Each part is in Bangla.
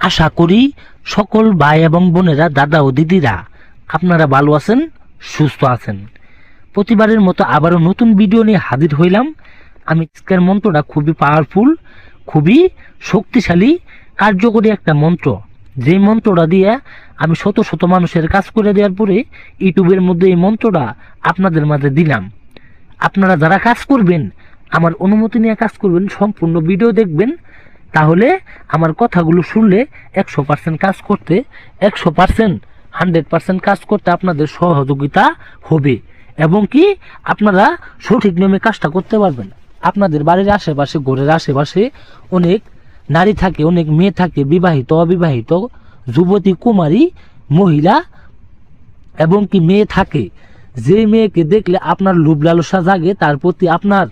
আশা করি সকল ভাই এবং বোনেরা, দাদা ও দিদিরা আপনারা ভালো আছেন, সুস্থ আছেন। প্রতিবারের মতো আবারও নতুন ভিডিও নিয়ে হাজির হইলাম। আমি আজকের মন্ত্রটা খুবই পাওয়ারফুল, খুবই শক্তিশালী, কার্যকরী একটা মন্ত্র। যেই মন্ত্রটা দিয়ে আমি শত শত মানুষের কাজ করে দেওয়ার পরে ইউটিউবের মধ্যে এই মন্ত্রটা আপনাদের মাঝে দিলাম। আপনারা যারা কাজ করবেন, আমার অনুমতি নিয়ে কাজ করবেন, সম্পূর্ণ ভিডিও দেখবেন, তাহলে আমার কথাগুলো শুনলে 100% কাজ করতে 100% কাজ করতে আপনাদের সহযোগিতা হবে এবং কি আপনারা সঠিক নিয়মে কাজটা করতে পারবেন। আপনাদের বাড়ির আশেপাশে, ঘরের আশেপাশে অনেক নারী থাকে, অনেক মেয়ে থাকে, বিবাহিত অবিবাহিত, যুবতী, কুমারী, মহিলা এবং কি মেয়ে থাকে। যে মেয়েকে দেখলে আপনার লোভ লালসা জাগে, তার প্রতি আপনার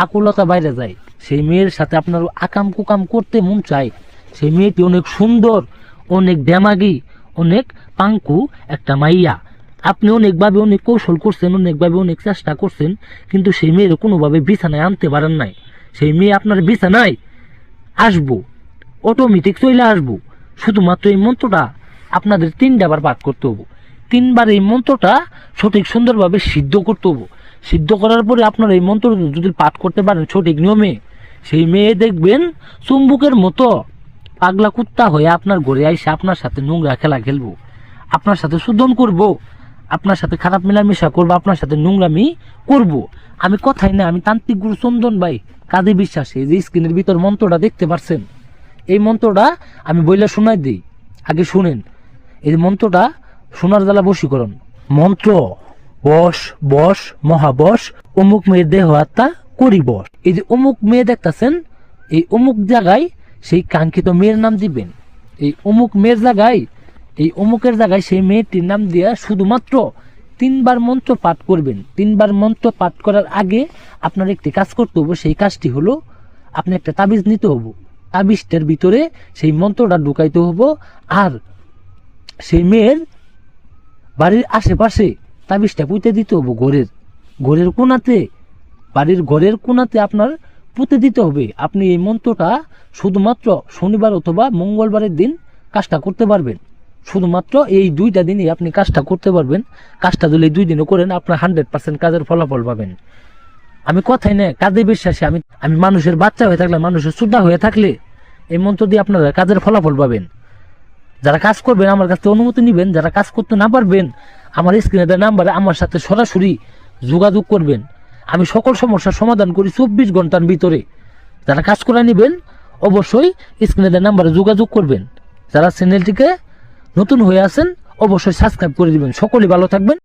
আকুলতা বাইরে যায়, সেই মেয়ের সাথে আপনার আকাম কুকাম করতে মন চায়। সেই মেয়েটি অনেক সুন্দর, অনেক ড্যামাগি, অনেক পাঙ্কু একটা মাইয়া। আপনি অনেকভাবে অনেক কৌশল করছেন, অনেকভাবে অনেক চেষ্টা করছেন, কিন্তু সেই মেয়ের কোনোভাবে বিছানায় আনতে পারেন নাই। সেই মেয়ে আপনার বিছানায় আসবো, অটোমেটিক চলে আসবো। শুধুমাত্র এই মন্ত্রটা আপনাদের 3টা বার পাঠ করতে হবো। 3বার এই মন্ত্রটা সঠিক সুন্দরভাবে সিদ্ধ করতে হবো। সিদ্ধ করার পরে আপনার এই মন্ত্র যদি পাঠ করতে পারেন সঠিক নিয়মে, সেই মেয়ে দেখবেন চুম্বুকের মতো পাগলা কুত্তা হয়ে আপনার ঘরে আইসে আপনার সাথে নোংরা খেলা খেলবো, আপনার সাথে শোধন করব, আপনার সাথে খারাপ মেলামেশা করবো, আপনার সাথে নোংরামি করব। আমি কথাই না, আমি তান্ত্রিক গুরু চন্দন ভাই কাজী বিশ্বাসী। যে স্ক্রিনের ভিতর মন্ত্রটা দেখতে পাচ্ছেন, এই মন্ত্রটা আমি বইলে শোনাই দিই, আগে শুনেন। এই মন্ত্রটা শোনার জ্বালা বশীকরণ মন্ত্র। বস বস মহাবস, অমুক মেয়ের দেহ আত্মা করি বস। এই যে অমুক মেয়ে দেখতেছেন, এই অমুক জায়গায় সেই কাঙ্ক্ষিত মেয়ের নাম দিবেন। এই অমুক মেয়ের জায়গায়, এই অমুকের জায়গায় সেই মেয়েটির নাম দিয়ে শুধুমাত্র 3বার মন্ত্র পাঠ করবেন। 3বার মন্ত্র পাঠ করার আগে আপনার একটি কাজ করতে হবে। সেই কাজটি হলো, আপনি একটা তাবিজ নিতে হবো। তাবিজটার ভিতরে সেই মন্ত্রটা ঢুকাইতে হবো। আর সেই মেয়ের বাড়ির আশেপাশে তাবিজটা পুঁতে দিতে হবে। ঘরের কোণাতে, বাড়ির ঘরের কোণাতে আপনার পুঁতে দিতে হবে। আপনি এই মন্ত্রটা শুধুমাত্র শনিবার অথবা মঙ্গলবারের দিন কাজটা করতে পারবেন। শুধুমাত্র এই 2টা দিনই আপনি কাজটা করতে পারবেন। কাজটা যদি এই 2 দিনও করেন, আপনার 100% কাজের ফলাফল পাবেন। আমি কথাই না, কাজে বিশ্বাসী। আমি মানুষের বাচ্চা হয়ে থাকলে, মানুষের সুদ্ধা হয়ে থাকলে এই মন্ত্র দিয়ে আপনারা কাজের ফলাফল পাবেন। যারা কাজ করবেন আমার কাছ থেকে অনুমতি নেবেন, যারা কাজ করতে না পারবেন আমার স্ক্রিনে নাম্বারে আমার সাথে সরাসরি যোগাযোগ করবেন। আমি সকল সমস্যার সমাধান করি 24 ঘন্টার ভিতরে। যারা কাজ করে নেবেন অবশ্যই স্ক্রিনে নাম্বারে যোগাযোগ করবেন। যারা চ্যানেলটিকে নতুন হয়ে আছেন অবশ্যই সাবস্ক্রাইব করে দিবেন। সকলেই ভালো থাকবেন।